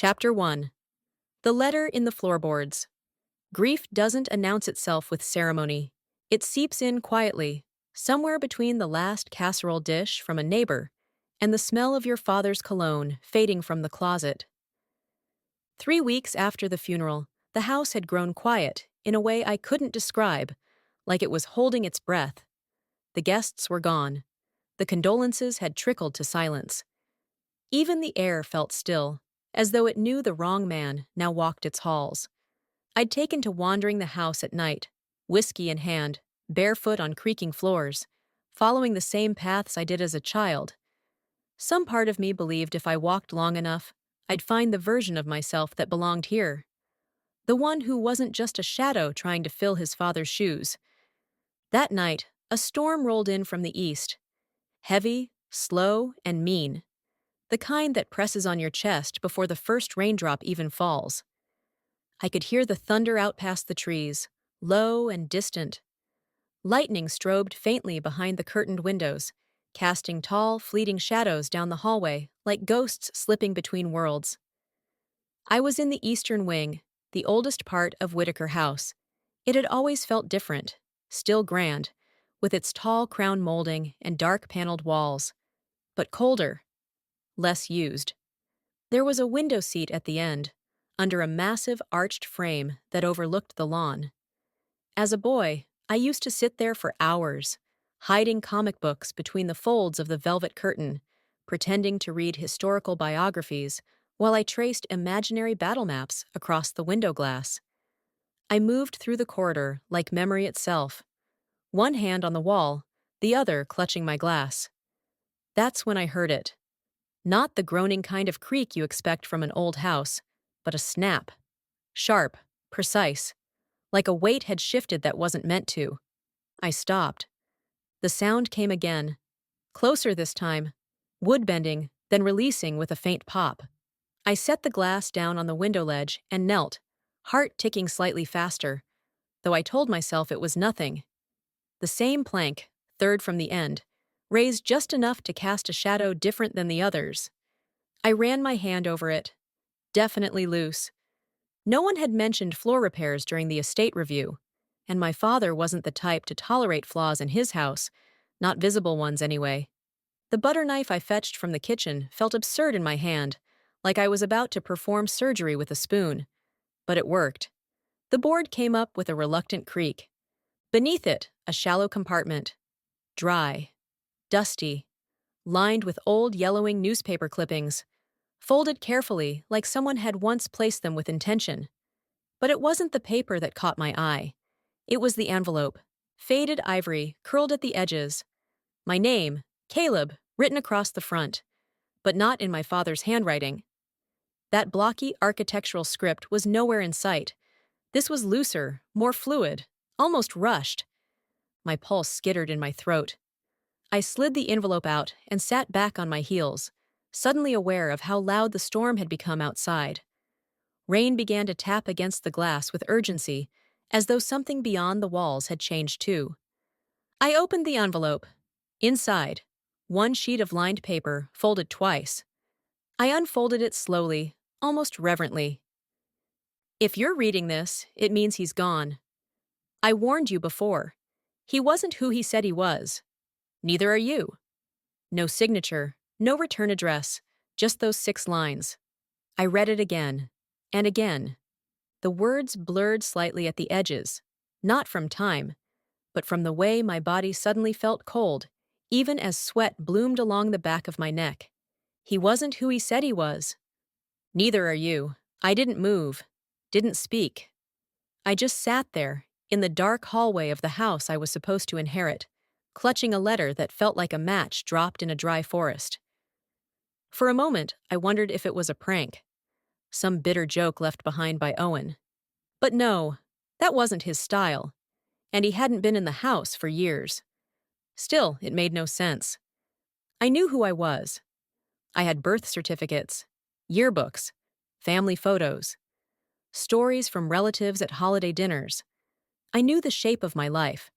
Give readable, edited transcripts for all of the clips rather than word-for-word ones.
Chapter 1. The Letter in the Floorboards. Grief doesn't announce itself with ceremony. It seeps in quietly, somewhere between the last casserole dish from a neighbor and the smell of your father's cologne fading from the closet. 3 weeks after the funeral, the house had grown quiet in a way I couldn't describe, like it was holding its breath. The guests were gone. The condolences had trickled to silence. Even the air felt still, as though it knew the wrong man now walked its halls. I'd taken to wandering the house at night, whiskey in hand, barefoot on creaking floors, following the same paths I did as a child. Some part of me believed if I walked long enough, I'd find the version of myself that belonged here. The one who wasn't just a shadow trying to fill his father's shoes. That night, a storm rolled in from the east. Heavy, slow, and mean. The kind that presses on your chest before the first raindrop even falls. I could hear the thunder out past the trees, low and distant. Lightning strobed faintly behind the curtained windows, casting tall, fleeting shadows down the hallway like ghosts slipping between worlds. I was in the eastern wing, the oldest part of Whittaker House. It had always felt different, still grand, with its tall crown molding and dark paneled walls, but colder, less used. There was a window seat at the end, under a massive arched frame that overlooked the lawn. As a boy, I used to sit there for hours, hiding comic books between the folds of the velvet curtain, pretending to read historical biographies while I traced imaginary battle maps across the window glass. I moved through the corridor like memory itself, one hand on the wall, the other clutching my glass. That's when I heard it. Not the groaning kind of creak you expect from an old house, but a snap. Sharp, precise, like a weight had shifted that wasn't meant to. I stopped. The sound came again, closer this time, wood bending, then releasing with a faint pop. I set the glass down on the window ledge and knelt, heart ticking slightly faster, though I told myself it was nothing. The same plank, third from the end, raised just enough to cast a shadow different than the others. I ran my hand over it. Definitely loose. No one had mentioned floor repairs during the estate review, and my father wasn't the type to tolerate flaws in his house, not visible ones anyway. The butter knife I fetched from the kitchen felt absurd in my hand, like I was about to perform surgery with a spoon. But it worked. The board came up with a reluctant creak. Beneath it, a shallow compartment. Dry. Dusty. Lined with old yellowing newspaper clippings. Folded carefully, like someone had once placed them with intention. But it wasn't the paper that caught my eye. It was the envelope. Faded ivory, curled at the edges. My name, Caleb, written across the front. But not in my father's handwriting. That blocky architectural script was nowhere in sight. This was looser, more fluid, almost rushed. My pulse skittered in my throat. I slid the envelope out and sat back on my heels, suddenly aware of how loud the storm had become outside. Rain began to tap against the glass with urgency, as though something beyond the walls had changed too. I opened the envelope. Inside, one sheet of lined paper, folded twice. I unfolded it slowly, almost reverently. If you're reading this, it means he's gone. I warned you before. He wasn't who he said he was. Neither are you. No signature, no return address, just those 6 lines. I read it again, and again. The words blurred slightly at the edges, not from time, but from the way my body suddenly felt cold, even as sweat bloomed along the back of my neck. He wasn't who he said he was. Neither are you. I didn't move, didn't speak. I just sat there, in the dark hallway of the house I was supposed to inherit, clutching a letter that felt like a match dropped in a dry forest. For a moment, I wondered if it was a prank, some bitter joke left behind by Owen. But no, that wasn't his style, and he hadn't been in the house for years. Still, it made no sense. I knew who I was. I had birth certificates, yearbooks, family photos, stories from relatives at holiday dinners. I knew the shape of my life.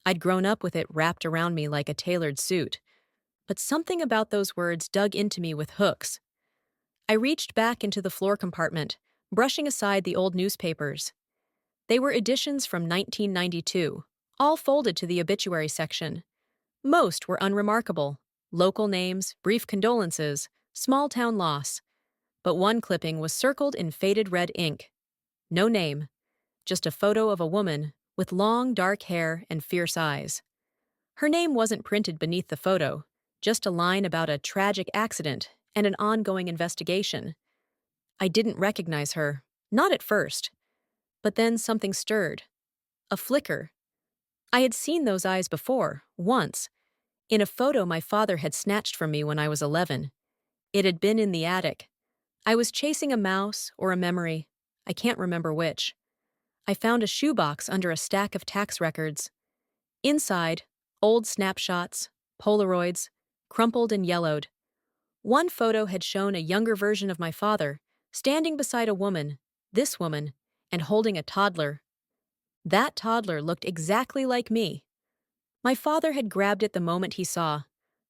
I'd grown up with it wrapped around me like a tailored suit, but something about those words dug into me with hooks. I reached back into the floor compartment, brushing aside the old newspapers. They were editions from 1992, all folded to the obituary section. Most were unremarkable: local names, brief condolences, small town loss. But one clipping was circled in faded red ink. No name, just a photo of a woman with long, dark hair and fierce eyes. Her name wasn't printed beneath the photo, just a line about a tragic accident and an ongoing investigation. I didn't recognize her, not at first. But then something stirred. A flicker. I had seen those eyes before, once, in a photo my father had snatched from me when I was 11. It had been in the attic. I was chasing a mouse or a memory. I can't remember which. I found a shoebox under a stack of tax records. Inside, old snapshots, Polaroids, crumpled and yellowed. One photo had shown a younger version of my father, standing beside a woman, this woman, and holding a toddler. That toddler looked exactly like me. My father had grabbed it the moment he saw,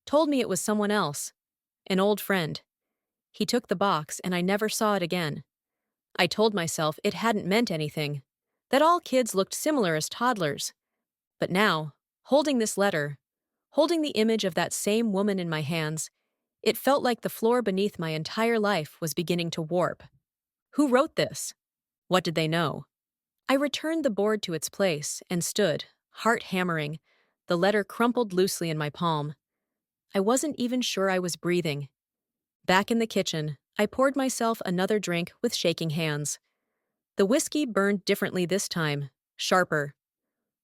told me it was someone else, an old friend. He took the box and I never saw it again. I told myself it hadn't meant anything, that all kids looked similar as toddlers. But now, holding this letter, holding the image of that same woman in my hands, it felt like the floor beneath my entire life was beginning to warp. Who wrote this? What did they know? I returned the board to its place and stood, heart hammering, the letter crumpled loosely in my palm. I wasn't even sure I was breathing. Back in the kitchen, I poured myself another drink with shaking hands. The whiskey burned differently this time, sharper.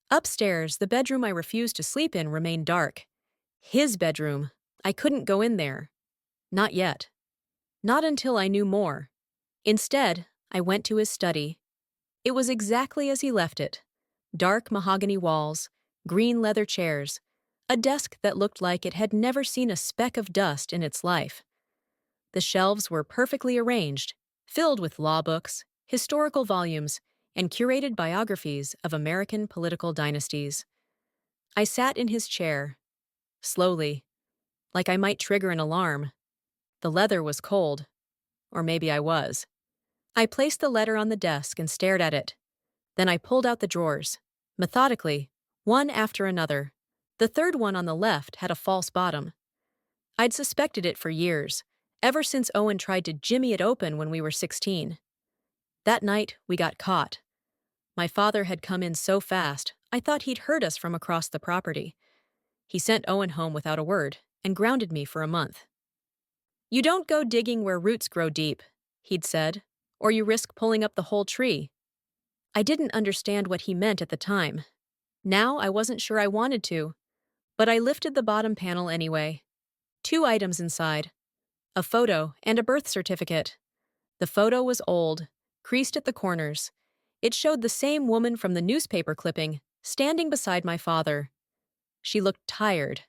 Upstairs, the bedroom I refused to sleep in remained dark. His bedroom. I couldn't go in there. Not yet. Not until I knew more. Instead, I went to his study. It was exactly as he left it. Dark mahogany walls, green leather chairs, a desk that looked like it had never seen a speck of dust in its life. The shelves were perfectly arranged, filled with law books, historical volumes, and curated biographies of American political dynasties. I sat in his chair, slowly, like I might trigger an alarm. The leather was cold. Or maybe I was. I placed the letter on the desk and stared at it. Then I pulled out the drawers, methodically, one after another. The third one on the left had a false bottom. I'd suspected it for years, ever since Owen tried to jimmy it open when we were 16. That night, we got caught. My father had come in so fast, I thought he'd heard us from across the property. He sent Owen home without a word and grounded me for a month. "You don't go digging where roots grow deep," he'd said, "or you risk pulling up the whole tree." I didn't understand what he meant at the time. Now I wasn't sure I wanted to, but I lifted the bottom panel anyway. 2 items inside: a photo and a birth certificate. The photo was old, creased at the corners. It showed the same woman from the newspaper clipping, standing beside my father. She looked tired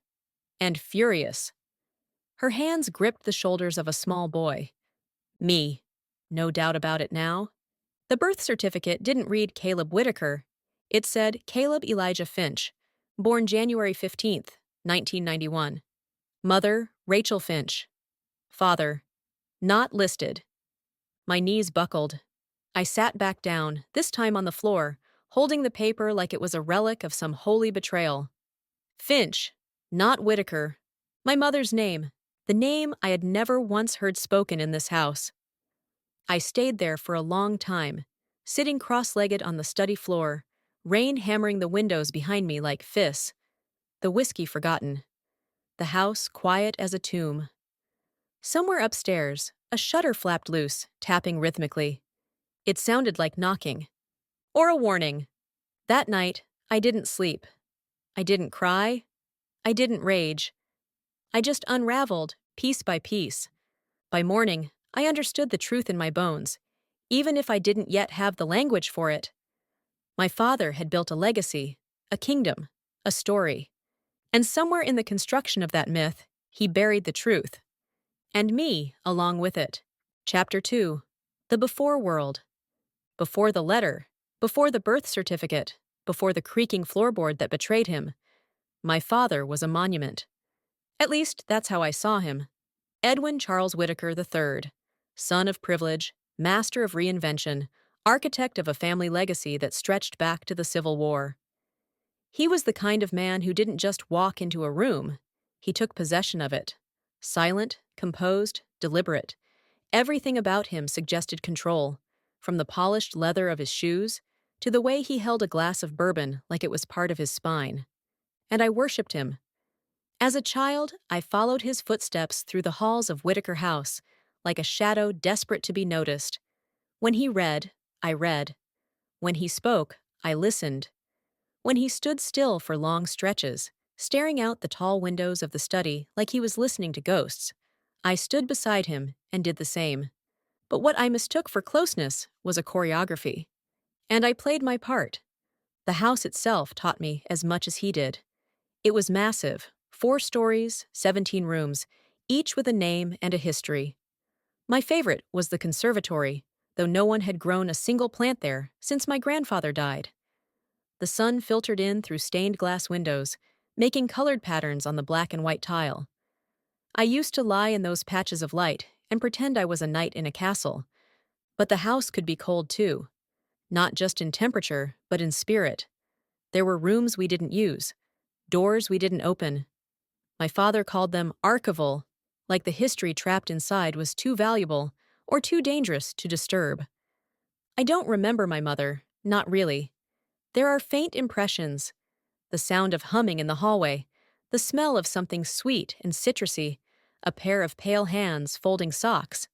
and furious. Her hands gripped the shoulders of a small boy. Me. No doubt about it now. The birth certificate didn't read Caleb Whittaker. It said Caleb Elijah Finch, born January 15th, 1991. Mother, Rachel Finch. Father, not listed. My knees buckled. I sat back down, this time on the floor, holding the paper like it was a relic of some holy betrayal. Finch, not Whittaker. My mother's name, the name I had never once heard spoken in this house. I stayed there for a long time, sitting cross-legged on the study floor, rain hammering the windows behind me like fists. The whiskey forgotten. The house quiet as a tomb. Somewhere upstairs, a shutter flapped loose, tapping rhythmically. It sounded like knocking. Or a warning. That night, I didn't sleep. I didn't cry. I didn't rage. I just unraveled, piece by piece. By morning, I understood the truth in my bones, even if I didn't yet have the language for it. My father had built a legacy, a kingdom, a story. And somewhere in the construction of that myth, he buried the truth. And me, along with it. Chapter 2. The Before World. Before the letter, before the birth certificate, before the creaking floorboard that betrayed him, my father was a monument. At least, that's how I saw him. Edwin Charles Whittaker III, Son of privilege, master of reinvention, architect of a family legacy that stretched back to the Civil War. He was the kind of man who didn't just walk into a room, he took possession of it. Silent, composed, deliberate. Everything about him suggested control, from the polished leather of his shoes to the way he held a glass of bourbon like it was part of his spine. And I worshipped him. As a child, I followed his footsteps through the halls of Whittaker House, like a shadow desperate to be noticed. When he read, I read. When he spoke, I listened. When he stood still for long stretches, staring out the tall windows of the study like he was listening to ghosts, I stood beside him and did the same. But what I mistook for closeness was a choreography. And I played my part. The house itself taught me as much as he did. It was massive, 4 stories, 17 rooms, each with a name and a history. My favorite was the conservatory, though no one had grown a single plant there since my grandfather died. The sun filtered in through stained glass windows, making colored patterns on the black and white tile. I used to lie in those patches of light and pretend I was a knight in a castle. But the house could be cold too, not just in temperature, but in spirit. There were rooms we didn't use, doors we didn't open. My father called them archival, like the history trapped inside was too valuable or too dangerous to disturb. I don't remember my mother, not really. There are faint impressions, the sound of humming in the hallway, the smell of something sweet and citrusy, a pair of pale hands folding socks.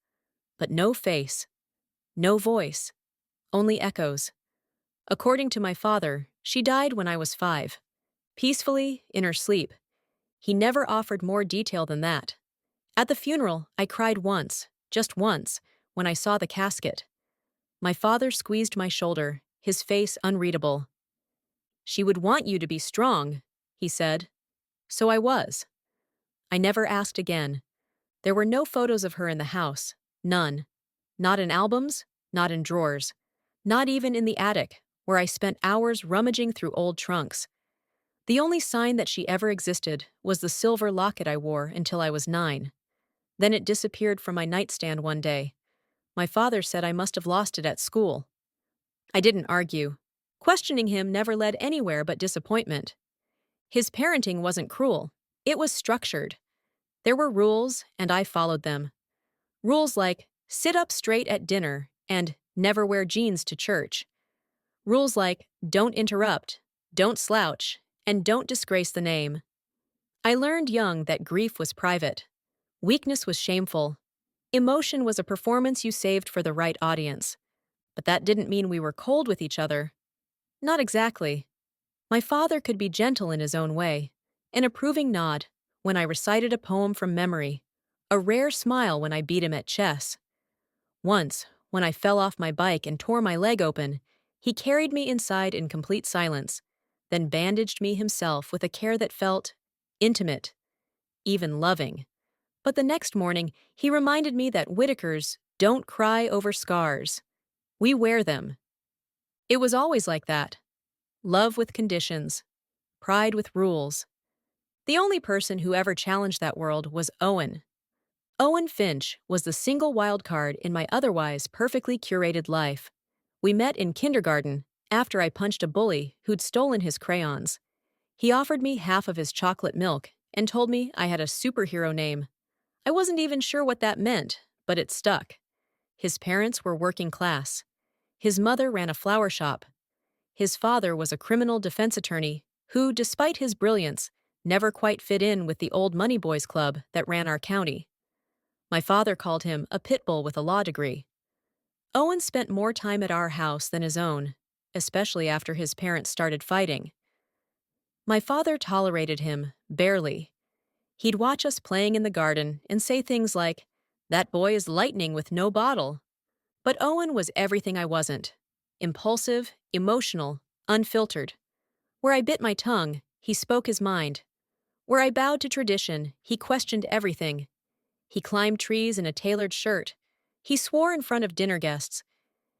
But no face, no voice, only echoes. According to my father, she died when I was 5. Peacefully, in her sleep. He never offered more detail than that. At the funeral, I cried once, just once, when I saw the casket. My father squeezed my shoulder, his face unreadable. "She would want you to be strong," he said. So I was. I never asked again. There were no photos of her in the house, none. Not in albums, not in drawers. Not even in the attic, where I spent hours rummaging through old trunks. The only sign that she ever existed was the silver locket I wore until I was 9. Then it disappeared from my nightstand one day. My father said I must have lost it at school. I didn't argue. Questioning him never led anywhere but disappointment. His parenting wasn't cruel. It was structured. There were rules, and I followed them. Rules like sit up straight at dinner and never wear jeans to church. Rules like don't interrupt, don't slouch, and don't disgrace the name. I learned young that grief was private. Weakness was shameful. Emotion was a performance you saved for the right audience. But that didn't mean we were cold with each other. Not exactly. My father could be gentle in his own way, an approving nod when I recited a poem from memory, a rare smile when I beat him at chess. Once, when I fell off my bike and tore my leg open, he carried me inside in complete silence, then bandaged me himself with a care that felt intimate, even loving. But the next morning, he reminded me that Whittakers don't cry over scars. We wear them. It was always like that. Love with conditions. Pride with rules. The only person who ever challenged that world was Owen. Owen Finch was the single wild card in my otherwise perfectly curated life. We met in kindergarten after I punched a bully who'd stolen his crayons. He offered me half of his chocolate milk and told me I had a superhero name. I wasn't even sure what that meant, but it stuck. His parents were working class. His mother ran a flower shop. His father was a criminal defense attorney who, despite his brilliance, never quite fit in with the old money boys club that ran our county. My father called him a pit bull with a law degree. Owen spent more time at our house than his own, especially after his parents started fighting. My father tolerated him, barely. He'd watch us playing in the garden and say things like, "That boy is lightning with no bottle." But Owen was everything I wasn't. Impulsive, emotional, unfiltered. Where I bit my tongue, he spoke his mind. Where I bowed to tradition, he questioned everything. He climbed trees in a tailored shirt. He swore in front of dinner guests.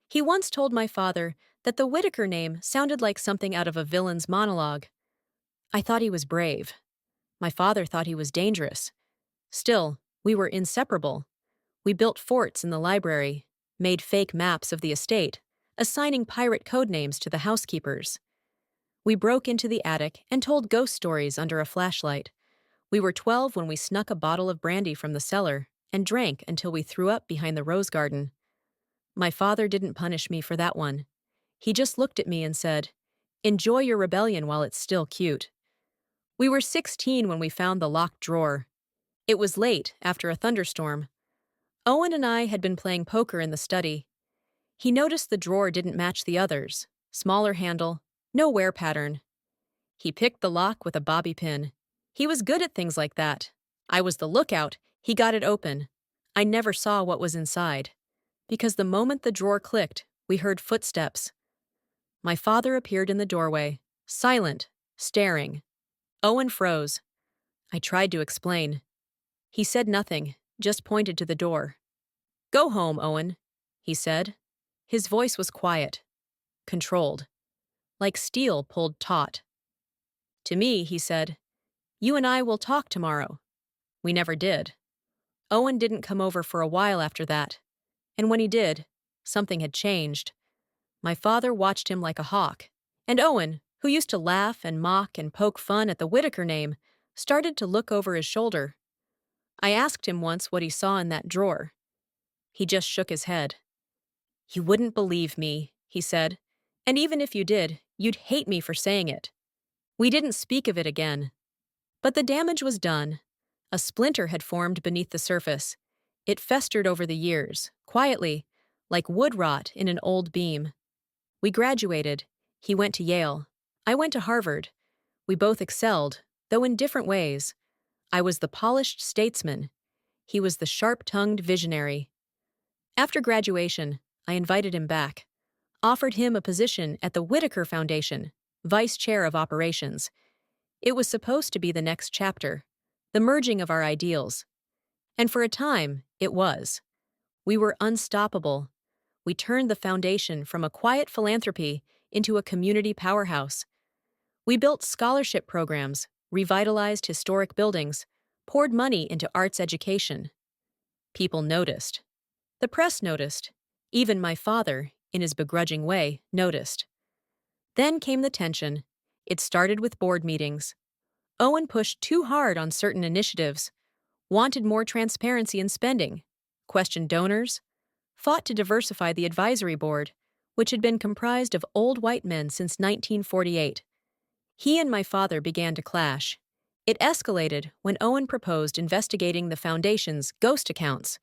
He once told my father that the Whittaker name sounded like something out of a villain's monologue. I thought he was brave. My father thought he was dangerous. Still, we were inseparable. We built forts in the library, made fake maps of the estate, assigning pirate code names to the housekeepers. We broke into the attic and told ghost stories under a flashlight. We were 12 when we snuck a bottle of brandy from the cellar and drank until we threw up behind the rose garden. My father didn't punish me for that one. He just looked at me and said, "Enjoy your rebellion while it's still cute." We were 16 when we found the locked drawer. It was late, after a thunderstorm. Owen and I had been playing poker in the study. He noticed the drawer didn't match the others. Smaller handle, no wear pattern. He picked the lock with a bobby pin. He was good at things like that. I was the lookout. He got it open. I never saw what was inside, because the moment the drawer clicked, we heard footsteps. My father appeared in the doorway, silent, staring. Owen froze. I tried to explain. He said nothing, just pointed to the door. "Go home, Owen," he said. His voice was quiet, controlled, like steel pulled taut. To me, he said, "You and I will talk tomorrow." We never did. Owen didn't come over for a while after that, and when he did, something had changed. My father watched him like a hawk, and Owen, who used to laugh and mock and poke fun at the Whittaker name, started to look over his shoulder. I asked him once what he saw in that drawer. He just shook his head. "You wouldn't believe me," he said, "and even if you did, you'd hate me for saying it." We didn't speak of it again. But the damage was done. A splinter had formed beneath the surface. It festered over the years, quietly, like wood rot in an old beam. We graduated. He went to Yale. I went to Harvard. We both excelled, though in different ways. I was the polished statesman. He was the sharp-tongued visionary. After graduation, I invited him back, offered him a position at the Whittaker Foundation, vice chair of operations. It was supposed to be the next chapter, the merging of our ideals. And for a time, it was. We were unstoppable. We turned the foundation from a quiet philanthropy into a community powerhouse. We built scholarship programs, revitalized historic buildings, poured money into arts education. People noticed. The press noticed. Even my father, in his begrudging way, noticed. Then came the tension. It started with board meetings. Owen pushed too hard on certain initiatives, wanted more transparency in spending, questioned donors, fought to diversify the advisory board, which had been comprised of old white men since 1948. He and my father began to clash. It escalated when Owen proposed investigating the foundation's ghost accounts,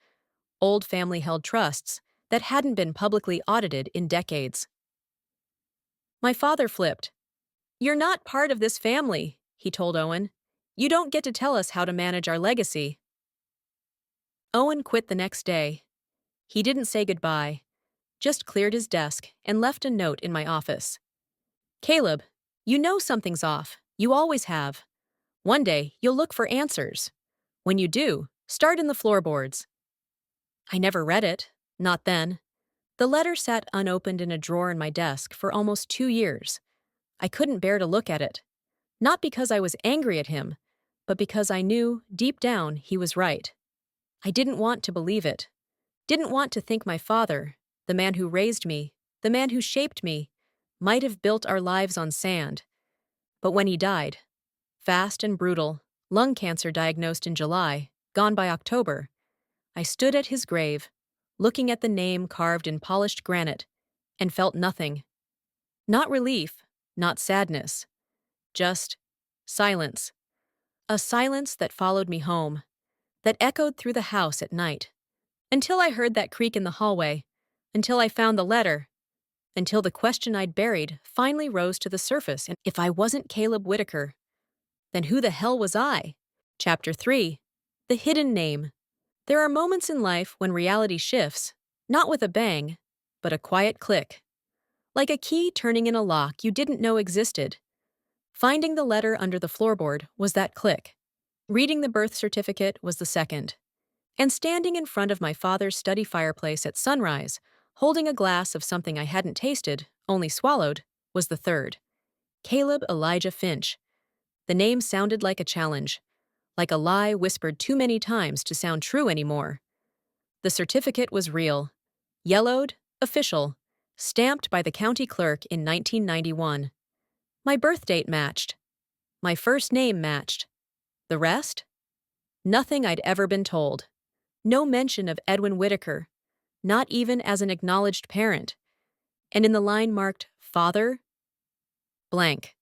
old family-held trusts that hadn't been publicly audited in decades. My father flipped. "You're not part of this family," he told Owen. "You don't get to tell us how to manage our legacy." Owen quit the next day. He didn't say goodbye, just cleared his desk and left a note in my office. "Caleb, you know something's off. You always have. One day, you'll look for answers. When you do, start in the floorboards." I never read it, not then. The letter sat unopened in a drawer in my desk for almost 2 years. I couldn't bear to look at it. Not because I was angry at him, but because I knew, deep down, he was right. I didn't want to believe it. Didn't want to think my father, the man who raised me, the man who shaped me, might have built our lives on sand. But when he died, fast and brutal, lung cancer diagnosed in July, gone by October, I stood at his grave, looking at the name carved in polished granite, and felt nothing. Not relief, not sadness. Just silence. A silence that followed me home, that echoed through the house at night, until I heard that creak in the hallway, until I found the letter, until the question I'd buried finally rose to the surface. And if I wasn't Caleb Whittaker, then who the hell was I? Chapter 3. The Hidden Name. There are moments in life when reality shifts, not with a bang, but a quiet click. Like a key turning in a lock you didn't know existed. Finding the letter under the floorboard was that click. Reading the birth certificate was the second. And standing in front of my father's study fireplace at sunrise, holding a glass of something I hadn't tasted, only swallowed, was the third. Caleb Elijah Finch. The name sounded like a challenge, like a lie whispered too many times to sound true anymore. The certificate was real. Yellowed, official, stamped by the county clerk in 1991. My birth date matched. My first name matched. The rest? Nothing I'd ever been told. No mention of Edwin Whittaker, not even as an acknowledged parent. And in the line marked, Father, blank.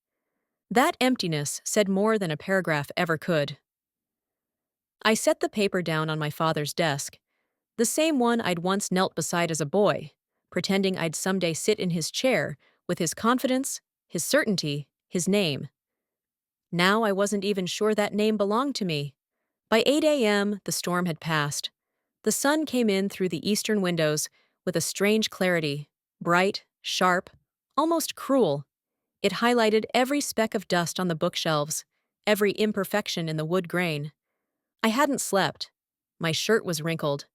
That emptiness said more than a paragraph ever could. I set the paper down on my father's desk, the same one I'd once knelt beside as a boy, pretending I'd someday sit in his chair with his confidence, his certainty, his name. Now I wasn't even sure that name belonged to me. By 8 a.m., the storm had passed. The sun came in through the eastern windows with a strange clarity, bright, sharp, almost cruel. It highlighted every speck of dust on the bookshelves, every imperfection in the wood grain. I hadn't slept. My shirt was wrinkled.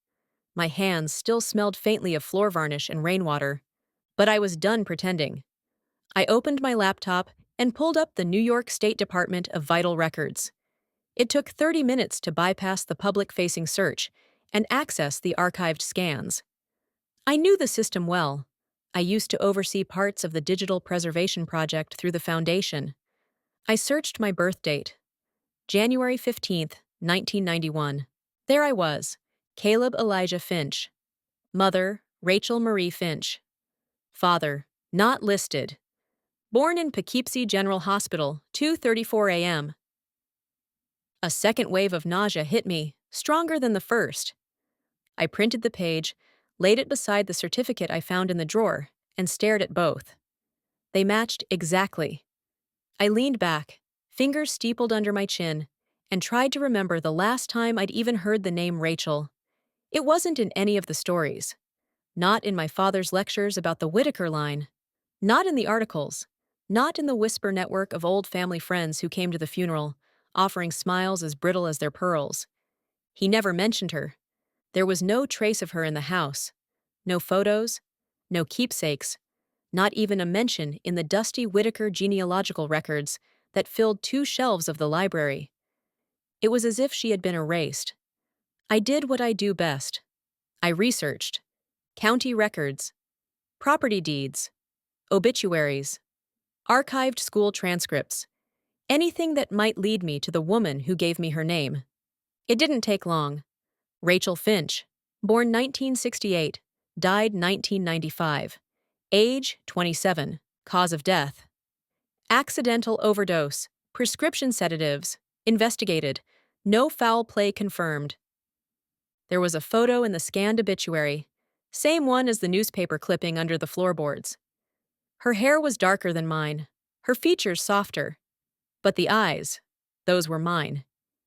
My hands still smelled faintly of floor varnish and rainwater. But I was done pretending. I opened my laptop and pulled up the New York State Department of Vital Records. It took 30 minutes to bypass the public-facing search and access the archived scans. I knew the system well. I used to oversee parts of the digital preservation project through the foundation. I searched my birth date, January 15th, 1991. There I was, Caleb Elijah Finch. Mother, Rachel Marie Finch. Father, not listed. Born in Poughkeepsie General Hospital, 2:34 a.m. A second wave of nausea hit me, stronger than the first. I printed the page, laid it beside the certificate I found in the drawer, and stared at both. They matched exactly. I leaned back, fingers steepled under my chin, and tried to remember the last time I'd even heard the name Rachel. It wasn't in any of the stories. Not in my father's lectures about the Whittaker line. Not in the articles. Not in the whisper network of old family friends who came to the funeral, offering smiles as brittle as their pearls. He never mentioned her. There was no trace of her in the house. No photos, no keepsakes, not even a mention in the dusty Whittaker genealogical records that filled 2 shelves of the library. It was as if she had been erased. I did what I do best. I researched. County records, property deeds, obituaries, archived school transcripts, anything that might lead me to the woman who gave me her name. It didn't take long. Rachel Finch, born 1968, died 1995. Age 27, cause of death. Accidental overdose, prescription sedatives, investigated, no foul play confirmed. There was a photo in the scanned obituary, same one as the newspaper clipping under the floorboards. Her hair was darker than mine, her features softer. But the eyes, those were mine.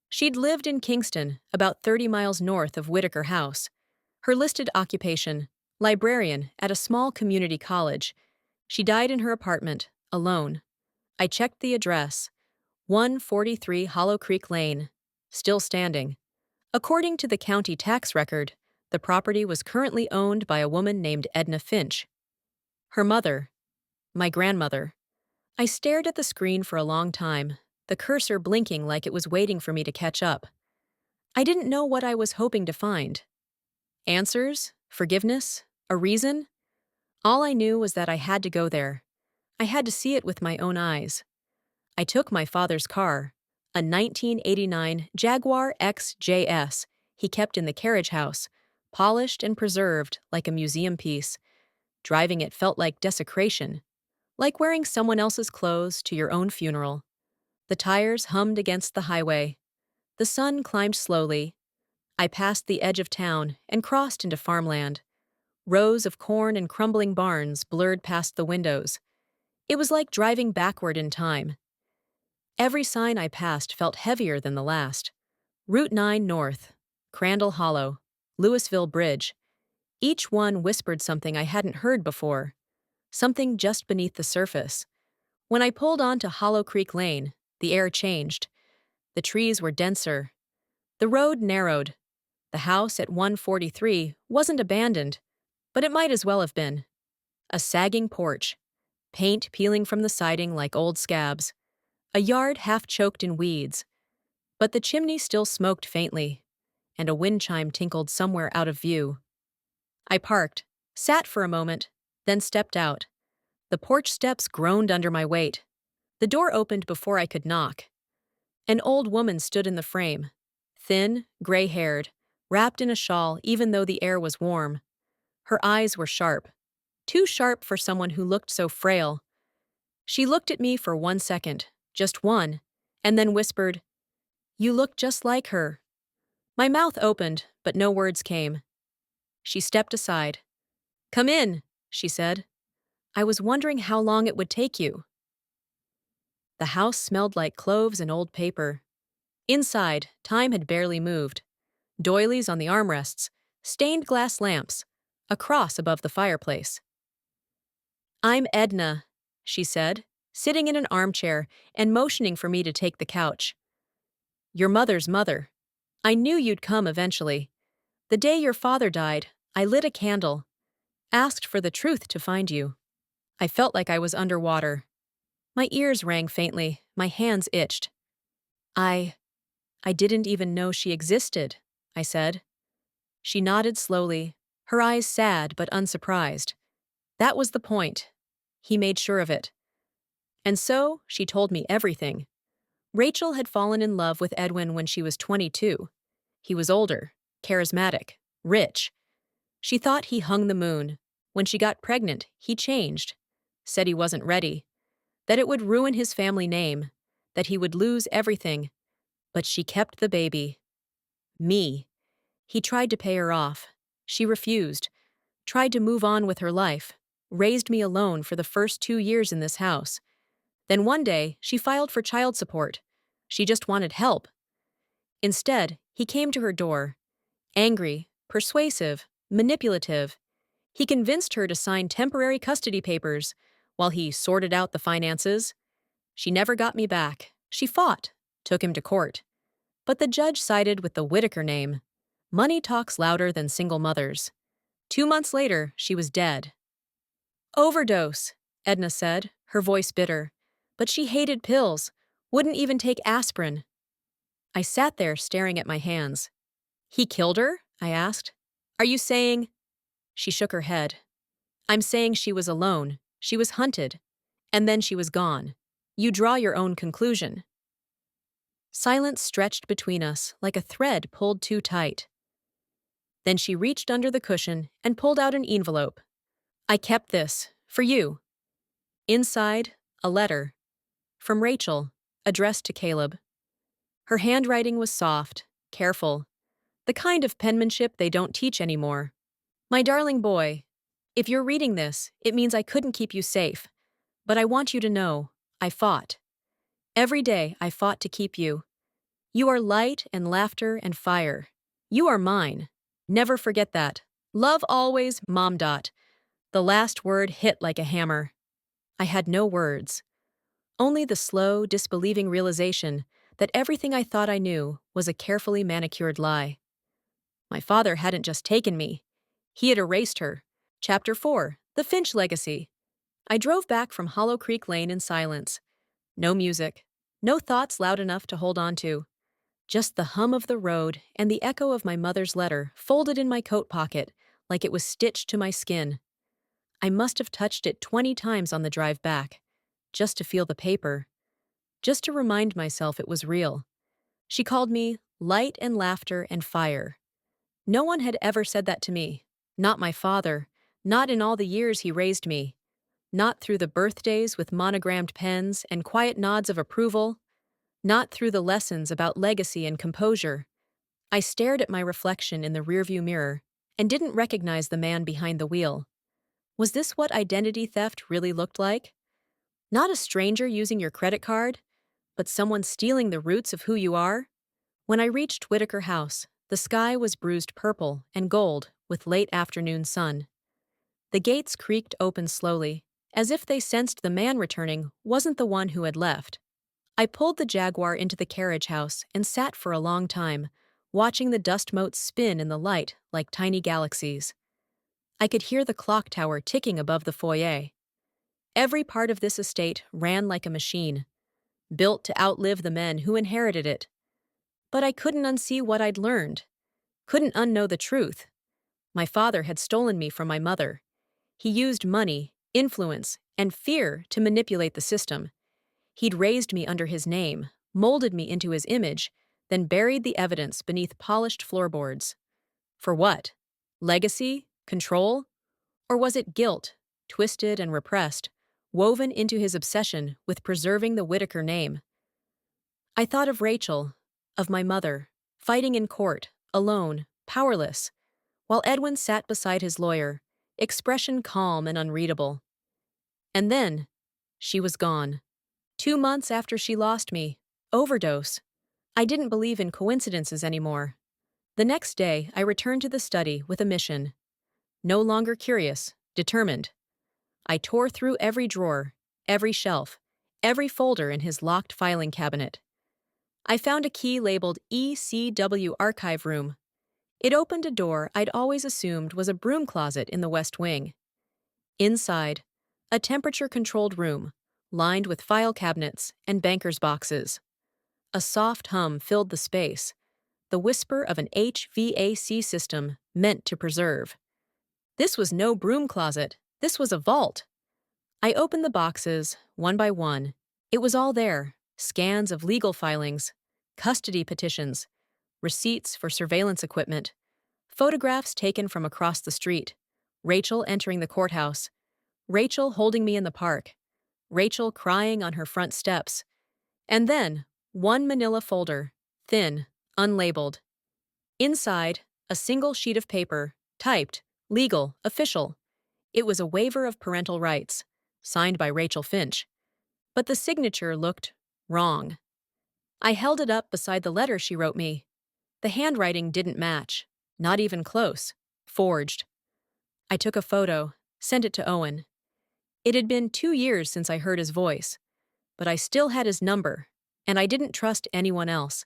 She'd lived in Kingston, about 30 miles north of Whittaker House. Her listed occupation, librarian at a small community college. She died in her apartment, alone. I checked the address, 143 Hollow Creek Lane, still standing. According to the county tax record, the property was currently owned by a woman named Edna Finch. Her mother, my grandmother. I stared at the screen for a long time, the cursor blinking like it was waiting for me to catch up. I didn't know what I was hoping to find. Answers? Forgiveness? A reason? All I knew was that I had to go there. I had to see it with my own eyes. I took my father's car, a 1989 Jaguar XJS he kept in the carriage house, polished and preserved like a museum piece. Driving it felt like desecration, like wearing someone else's clothes to your own funeral. The tires hummed against the highway. The sun climbed slowly. I passed the edge of town and crossed into farmland. Rows of corn and crumbling barns blurred past the windows. It was like driving backward in time. Every sign I passed felt heavier than the last. Route 9 North, Crandall Hollow, Louisville Bridge. Each one whispered something I hadn't heard before, something just beneath the surface. When I pulled onto Hollow Creek Lane, the air changed. The trees were denser. The road narrowed. The house at 143 wasn't abandoned, but it might as well have been. A sagging porch, paint peeling from the siding like old scabs, a yard half choked in weeds. But the chimney still smoked faintly, and a wind chime tinkled somewhere out of view. I parked, sat for a moment, then stepped out. The porch steps groaned under my weight. The door opened before I could knock. An old woman stood in the frame, thin, gray-haired, wrapped in a shawl even though the air was warm. Her eyes were sharp, too sharp for someone who looked so frail. She looked at me for 1 second, just one, and then whispered, "You look just like her." My mouth opened, but no words came. She stepped aside. "Come in," she said. "I was wondering how long it would take you." The house smelled like cloves and old paper. Inside, time had barely moved. Doilies on the armrests, stained glass lamps, a cross above the fireplace. "I'm Edna," she said, sitting in an armchair and motioning for me to take the couch. "Your mother's mother. I knew you'd come eventually. The day your father died, I lit a candle, asked for the truth to find you. I felt like I was underwater. My ears rang faintly, my hands itched. I didn't even know she existed," I said. She nodded slowly, her eyes sad but unsurprised. That was the point. He made sure of it. And so, she told me everything. Rachel had fallen in love with Edwin when she was 22. He was older, charismatic, rich. She thought he hung the moon. When she got pregnant, he changed. Said he wasn't ready. That it would ruin his family name. That he would lose everything. But she kept the baby. Me. He tried to pay her off. She refused. Tried to move on with her life. Raised me alone for the first 2 years in this house. Then one day, she filed for child support. She just wanted help. Instead, he came to her door. Angry, persuasive, manipulative. He convinced her to sign temporary custody papers while he sorted out the finances. She never got me back. She fought, took him to court. But the judge sided with the Whittaker name. Money talks louder than single mothers. 2 months later, she was dead. "Overdose," Edna said, her voice bitter. But she hated pills, wouldn't even take aspirin. I sat there staring at my hands. "He killed her?" I asked. "Are you saying—" She shook her head. "I'm saying she was alone. She was hunted. And then she was gone. You draw your own conclusion." Silence stretched between us like a thread pulled too tight. Then she reached under the cushion and pulled out an envelope. "I kept this, for you." Inside, a letter. From Rachel, addressed to Caleb. Her handwriting was soft, careful, the kind of penmanship they don't teach anymore. "My darling boy, if you're reading this, it means I couldn't keep you safe. But I want you to know, I fought. Every day I fought to keep you. You are light and laughter and fire. You are mine. Never forget that. Love always, Mom. The last word hit like a hammer. I had no words. Only the slow, disbelieving realization that everything I thought I knew was a carefully manicured lie. My father hadn't just taken me. He had erased her. Chapter 4, The Finch Legacy. I drove back from Hollow Creek Lane in silence. No music. No thoughts loud enough to hold on to. Just the hum of the road and the echo of my mother's letter folded in my coat pocket like it was stitched to my skin. I must have touched it 20 times on the drive back, just to feel the paper, just to remind myself it was real. She called me light and laughter and fire. No one had ever said that to me. Not my father, not in all the years he raised me, not through the birthdays with monogrammed pens and quiet nods of approval, not through the lessons about legacy and composure. I stared at my reflection in the rearview mirror and didn't recognize the man behind the wheel. Was this what identity theft really looked like? Not a stranger using your credit card, but someone stealing the roots of who you are? When I reached Whittaker House, the sky was bruised purple and gold with late afternoon sun. The gates creaked open slowly, as if they sensed the man returning wasn't the one who had left. I pulled the Jaguar into the carriage house and sat for a long time, watching the dust motes spin in the light like tiny galaxies. I could hear the clock tower ticking above the foyer. Every part of this estate ran like a machine, built to outlive the men who inherited it. But I couldn't unsee what I'd learned. couldn't unknow the truth. My father had stolen me from my mother. He used money, influence, and fear to manipulate the system. He'd raised me under his name, molded me into his image, then buried the evidence beneath polished floorboards. For what? Legacy? Control? Or was it guilt, twisted and repressed, woven into his obsession with preserving the Whittaker name? I thought of Rachel, of my mother, fighting in court, alone, powerless, while Edwin sat beside his lawyer, expression calm and unreadable. And then, she was gone. 2 months after she lost me. Overdose. I didn't believe in coincidences anymore. The next day, I returned to the study with a mission. No longer curious, determined. I tore through every drawer, every shelf, every folder in his locked filing cabinet. I found a key labeled ECW Archive Room. It opened a door I'd always assumed was a broom closet in the West Wing. Inside, a temperature-controlled room, lined with file cabinets and banker's boxes. A soft hum filled the space, the whisper of an HVAC system meant to preserve. This was no broom closet, this was a vault. I opened the boxes, one by one. It was all there, scans of legal filings, custody petitions, receipts for surveillance equipment, photographs taken from across the street, Rachel entering the courthouse, Rachel holding me in the park, Rachel crying on her front steps, and then one manila folder, thin, unlabeled. Inside, a single sheet of paper, typed, legal, official. It was a waiver of parental rights, signed by Rachel Finch. But the signature looked wrong. I held it up beside the letter she wrote me. The handwriting didn't match, not even close, forged. I took a photo, sent it to Owen. It had been 2 years since I heard his voice, but I still had his number, and I didn't trust anyone else.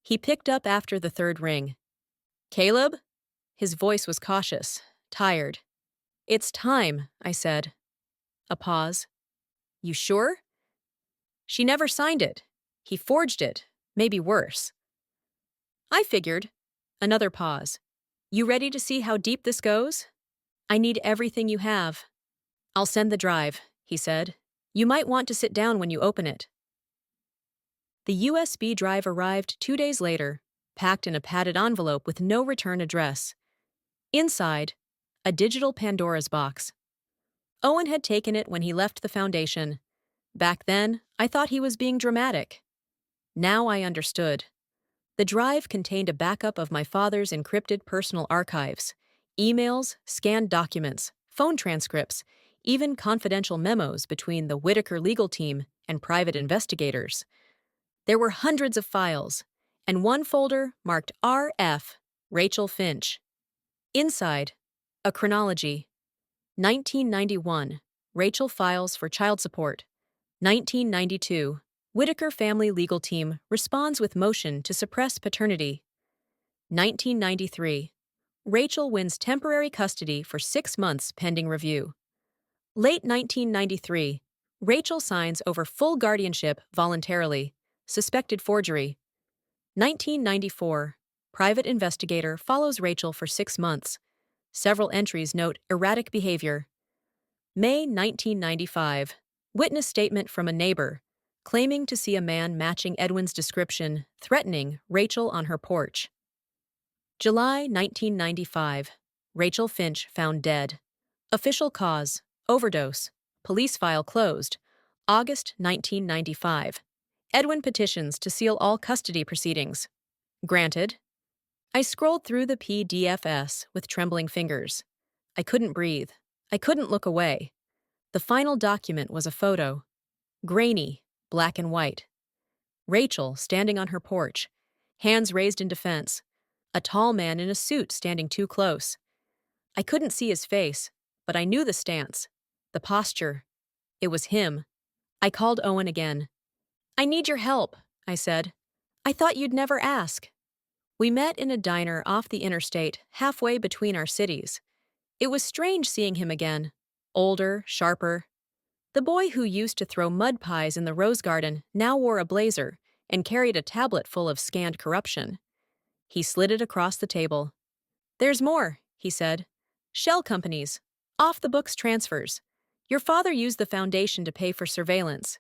He picked up after the third ring. "Caleb?" His voice was cautious, tired. "It's time," I said. A pause. "You sure?" "She never signed it. He forged it, maybe worse." "I figured." Another pause. "You ready to see how deep this goes?" "I need everything you have." "I'll send the drive," he said. "You might want to sit down when you open it." The USB drive arrived 2 days later, packed in a padded envelope with no return address. Inside, a digital Pandora's box. Owen had taken it when he left the foundation. Back then, I thought he was being dramatic. Now I understood. The drive contained a backup of my father's encrypted personal archives, emails, scanned documents, phone transcripts, even confidential memos between the Whittaker legal team and private investigators. There were hundreds of files, and one folder marked RF, Rachel Finch. Inside, a chronology. 1991, Rachel files for child support. 1992, Whittaker family legal team responds with motion to suppress paternity. 1993, Rachel wins temporary custody for 6 months pending review. Late 1993, Rachel signs over full guardianship voluntarily, suspected forgery. 1994, private investigator follows Rachel for 6 months. Several entries note erratic behavior. May 1995, witness statement from a neighbor, claiming to see a man matching Edwin's description, threatening Rachel on her porch. July 1995, Rachel Finch found dead. Official cause, overdose. Police file closed. August 1995. Edwin petitions to seal all custody proceedings. Granted. I scrolled through the PDFs with trembling fingers. I couldn't breathe. I couldn't look away. The final document was a photo. Grainy, black and white. Rachel standing on her porch, hands raised in defense. A tall man in a suit standing too close. I couldn't see his face, but I knew the stance, the posture. It was him. I called Owen again. "I need your help," I said. "I thought you'd never ask." We met in a diner off the interstate, halfway between our cities. It was strange seeing him again. Older, sharper. The boy who used to throw mud pies in the rose garden now wore a blazer and carried a tablet full of scanned corruption. He slid it across the table. There's more, he said. Shell companies. Off-the-books transfers. Your father used the foundation to pay for surveillance.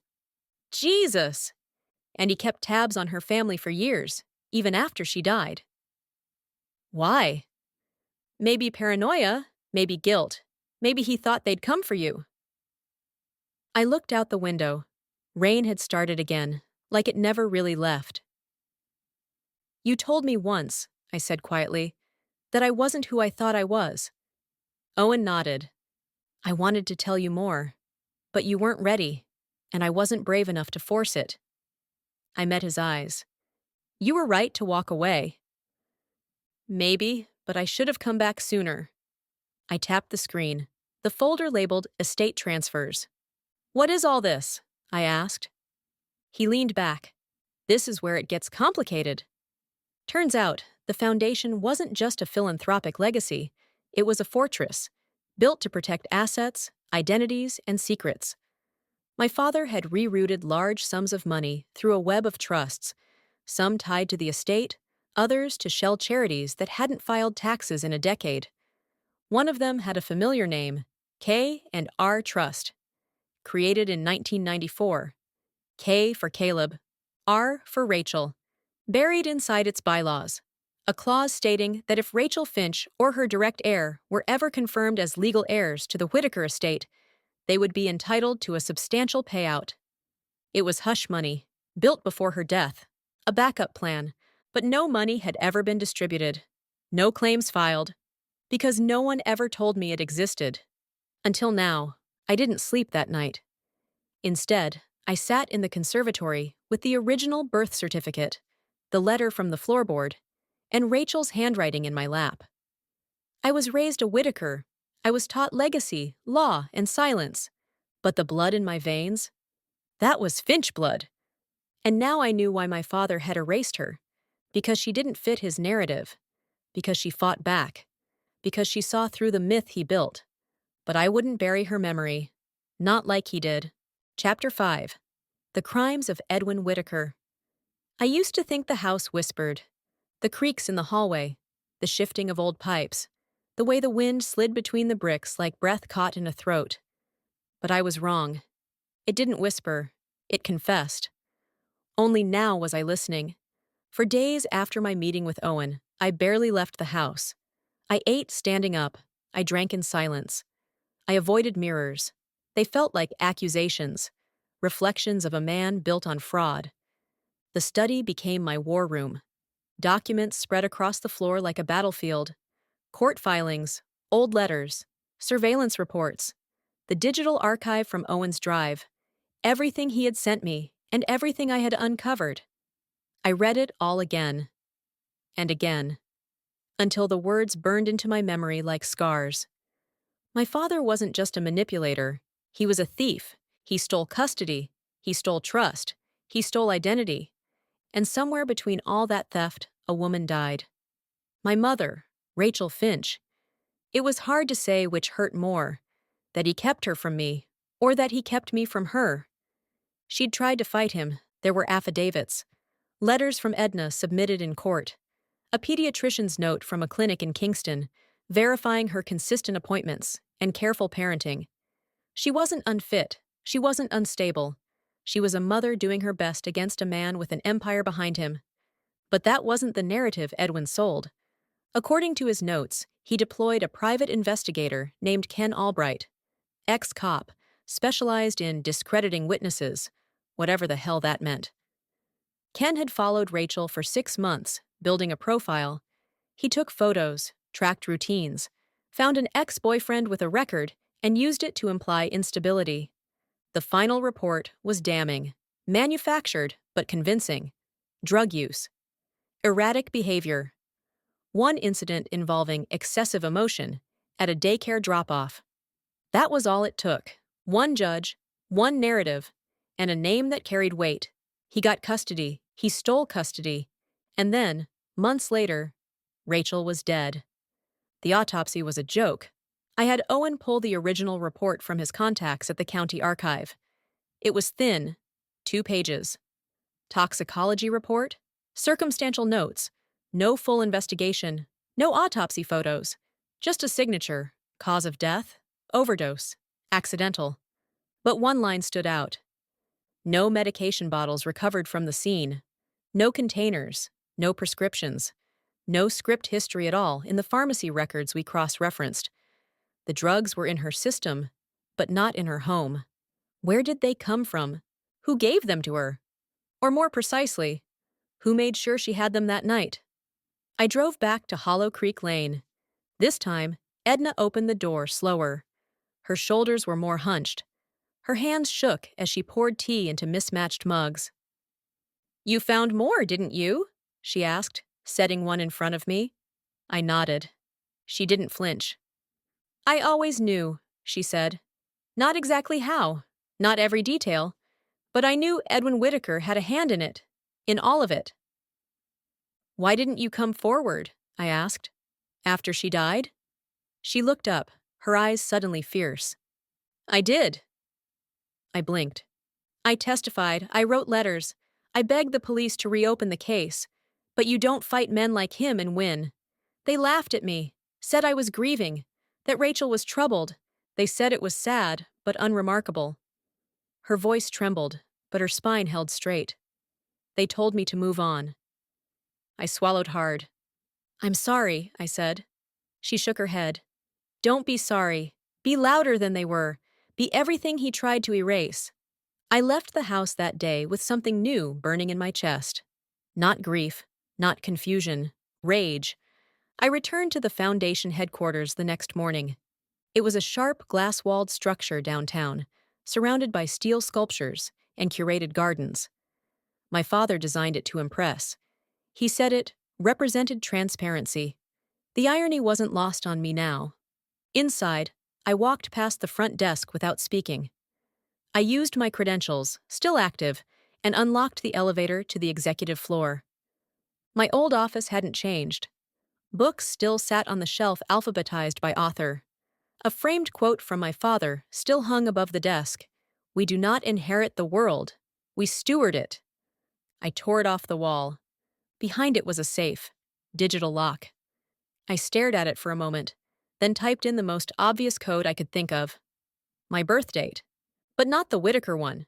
Jesus! And he kept tabs on her family for years, even after she died. Why? Maybe paranoia, maybe guilt. Maybe he thought they'd come for you. I looked out the window. Rain had started again, like it never really left. You told me once, I said quietly, that I wasn't who I thought I was. Owen nodded. I wanted to tell you more, but you weren't ready, and I wasn't brave enough to force it. I met his eyes. You were right to walk away. Maybe, but I should have come back sooner. I tapped the screen, the folder labeled Estate Transfers. What is all this? I asked. He leaned back. This is where it gets complicated. Turns out, the foundation wasn't just a philanthropic legacy, it was a fortress, built to protect assets, identities, and secrets. My father had rerouted large sums of money through a web of trusts, some tied to the estate, others to shell charities that hadn't filed taxes in a decade. One of them had a familiar name, K&R Trust, created in 1994. K for Caleb, R for Rachel. Buried inside its bylaws, a clause stating that if Rachel Finch or her direct heir were ever confirmed as legal heirs to the Whittaker estate, they would be entitled to a substantial payout. It was hush money, built before her death, a backup plan, but no money had ever been distributed, no claims filed, because no one ever told me it existed. Until now, I didn't sleep that night. Instead, I sat in the conservatory with the original birth certificate, the letter from the floorboard, and Rachel's handwriting in my lap. I was raised a Whittaker. I was taught legacy, law, and silence. But the blood in my veins? That was Finch blood. And now I knew why my father had erased her. Because she didn't fit his narrative. Because she fought back. Because she saw through the myth he built. But I wouldn't bury her memory. Not like he did. Chapter 5. The Crimes of Edwin Whittaker. I used to think the house whispered. The creaks in the hallway, the shifting of old pipes, the way the wind slid between the bricks like breath caught in a throat. But I was wrong. It didn't whisper. It confessed. Only now was I listening. For days after my meeting with Owen, I barely left the house. I ate standing up. I drank in silence. I avoided mirrors. They felt like accusations, reflections of a man built on fraud. The study became my war room. Documents spread across the floor like a battlefield. Court filings, old letters, surveillance reports, the digital archive from Owen's drive, everything he had sent me, and everything I had uncovered. I read it all again, and again, until the words burned into my memory like scars. My father wasn't just a manipulator. He was a thief. He stole custody. He stole trust. He stole identity. And somewhere between all that theft, a woman died. My mother, Rachel Finch. It was hard to say which hurt more, that he kept her from me, or that he kept me from her. She'd tried to fight him. There were affidavits, letters from Edna submitted in court, a pediatrician's note from a clinic in Kingston, verifying her consistent appointments and careful parenting. She wasn't unfit. She wasn't unstable. She was a mother doing her best against a man with an empire behind him. But that wasn't the narrative Edwin sold. According to his notes, he deployed a private investigator named Ken Albright, ex-cop, specialized in discrediting witnesses, whatever the hell that meant. Ken had followed Rachel for 6 months, building a profile. He took photos, tracked routines, found an ex-boyfriend with a record, and used it to imply instability. The final report was damning, manufactured but convincing. Drug use, erratic behavior, one incident involving excessive emotion at a daycare drop-off. That was all it took. One judge, one narrative, and a name that carried weight. He got custody, he stole custody, and then, months later, Rachel was dead. The autopsy was a joke. I had Owen pull the original report from his contacts at the county archive. It was thin, 2 pages. Toxicology report, circumstantial notes, no full investigation, No autopsy photos, just a signature, cause of death, overdose, accidental. But one line stood out. No medication bottles recovered from the scene. No containers, no prescriptions, no script history at all in the pharmacy records we cross-referenced. The drugs were in her system, but not in her home. Where did they come from? Who gave them to her? Or more precisely, who made sure she had them that night? I drove back to Hollow Creek Lane. This time, Edna opened the door slower. Her shoulders were more hunched. Her hands shook as she poured tea into mismatched mugs. "You found more, didn't you?" she asked, setting one in front of me. I nodded. She didn't flinch. "I always knew," she said. "Not exactly how, not every detail, but I knew Edwin Whittaker had a hand in it, in all of it." "Why didn't you come forward?" I asked. "After she died?" She looked up, her eyes suddenly fierce. "I did." I blinked. "I testified, I wrote letters, I begged the police to reopen the case, but you don't fight men like him and win. They laughed at me, said I was grieving, that Rachel was troubled. They said it was sad, but unremarkable." Her voice trembled, but her spine held straight. "They told me to move on." I swallowed hard. "I'm sorry," I said. She shook her head. "Don't be sorry. Be louder than they were. Be everything he tried to erase." I left the house that day with something new burning in my chest. Not grief, not confusion, rage. I returned to the foundation headquarters the next morning. It was a sharp, glass-walled structure downtown, surrounded by steel sculptures and curated gardens. My father designed it to impress. He said it represented transparency. The irony wasn't lost on me now. Inside, I walked past the front desk without speaking. I used my credentials, still active, and unlocked the elevator to the executive floor. My old office hadn't changed. Books still sat on the shelf alphabetized by author. A framed quote from my father still hung above the desk. "We do not inherit the world. We steward it." I tore it off the wall. Behind it was a safe, digital lock. I stared at it for a moment, then typed in the most obvious code I could think of. My birth date. But not the Whittaker one.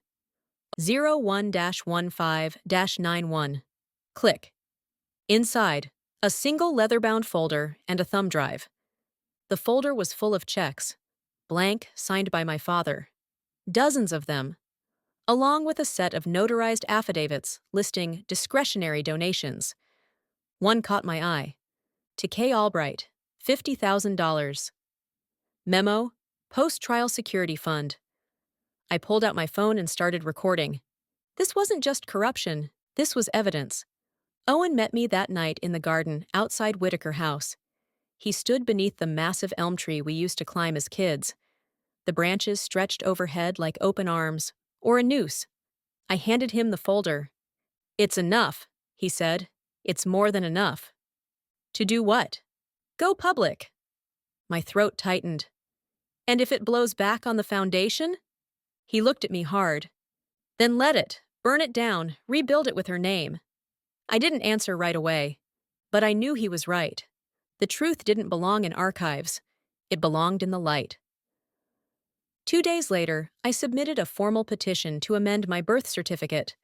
01-15-91. Click. Inside, a single leather-bound folder and a thumb drive. The folder was full of checks, blank, signed by my father. Dozens of them, along with a set of notarized affidavits listing discretionary donations. One caught my eye. To Kay Albright, $50,000. Memo, Post-Trial Security Fund. I pulled out my phone and started recording. This wasn't just corruption, this was evidence. Owen met me that night in the garden outside Whittaker House. He stood beneath the massive elm tree we used to climb as kids. The branches stretched overhead like open arms, or a noose. I handed him the folder. "It's enough," he said. "It's more than enough." "To do what?" "Go public." My throat tightened. "And if it blows back on the foundation?" He looked at me hard. "Then let it. Burn it down. Rebuild it with her name." I didn't answer right away. But I knew he was right. The truth didn't belong in archives. It belonged in the light. 2 days later, I submitted a formal petition to amend my birth certificate.